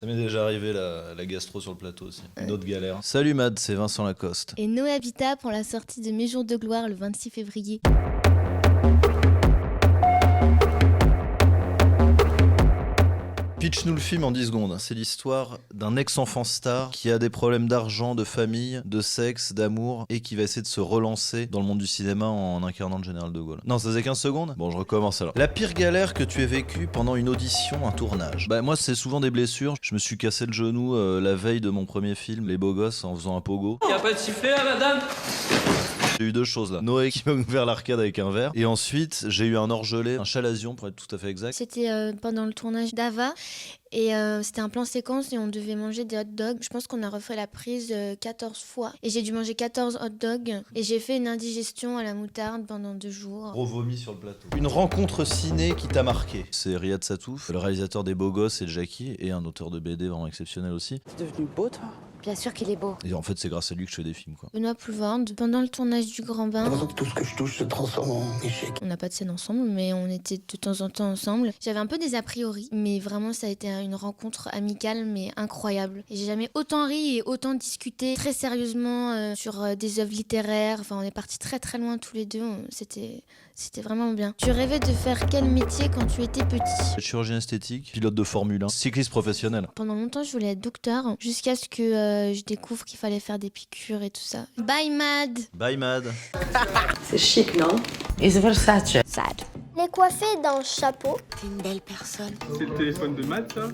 Ça m'est déjà arrivé la gastro sur le plateau aussi. Une autre galère. Salut Mad, c'est Vincent Lacoste. Et No Habitat pour la sortie de Mes Jours de Gloire le 26 février. Pitch-nous le film en 10 secondes. C'est l'histoire d'un ex-enfant star qui a des problèmes d'argent, de famille, de sexe, d'amour et qui va essayer de se relancer dans le monde du cinéma en incarnant le général de Gaulle. Non, ça faisait 15 secondes. Bon, je recommence alors. La pire galère que tu aies vécue pendant une audition, un tournage. Bah moi, c'est souvent des blessures. Je me suis cassé le genou la veille de mon premier film, Les Beaux Gosses, en faisant un pogo. Y a pas de sifflet là, madame? J'ai eu deux choses là. Noé qui m'a ouvert l'arcade avec un verre. Et ensuite, j'ai eu un orgelé, un chalazion pour être tout à fait exact. C'était pendant le tournage d'Ava. Et c'était un plan séquence et on devait manger des hot dogs. Je pense qu'on a refait la prise 14 fois. Et j'ai dû manger 14 hot dogs. Et j'ai fait une indigestion à la moutarde pendant 2 jours. Gros vomi sur le plateau. Une rencontre ciné qui t'a marqué. C'est Riyad Satouf, le réalisateur des Beaux Gosses et de Jackie, et un auteur de BD vraiment exceptionnel aussi. T'es devenu beau, toi? Bien sûr qu'il est beau. Et en fait, c'est grâce à lui que je fais des films, quoi. Benoît Poelvoorde, pendant le tournage du Grand Bain, Tout ce que je touche se transforme en échec. on n'a pas de scène ensemble, mais on était de temps en temps ensemble. J'avais un peu des a priori, mais vraiment ça a été une rencontre amicale, mais incroyable. Et j'ai jamais autant ri et autant discuté très sérieusement sur des œuvres littéraires. Enfin, on est partis très très loin tous les deux. C'était vraiment bien. Tu rêvais de faire quel métier quand tu étais petit? Chirurgien esthétique, pilote de Formule 1, cycliste professionnel. Pendant longtemps, je voulais être docteur, jusqu'à ce que je découvre qu'il fallait faire des piqûres et tout ça. Bye Mad! Bye Mad. C'est chic, non? It's Versace. Sad. Les coiffer dans le chapeau. T'es une belle personne. C'est le téléphone de Matt, ça?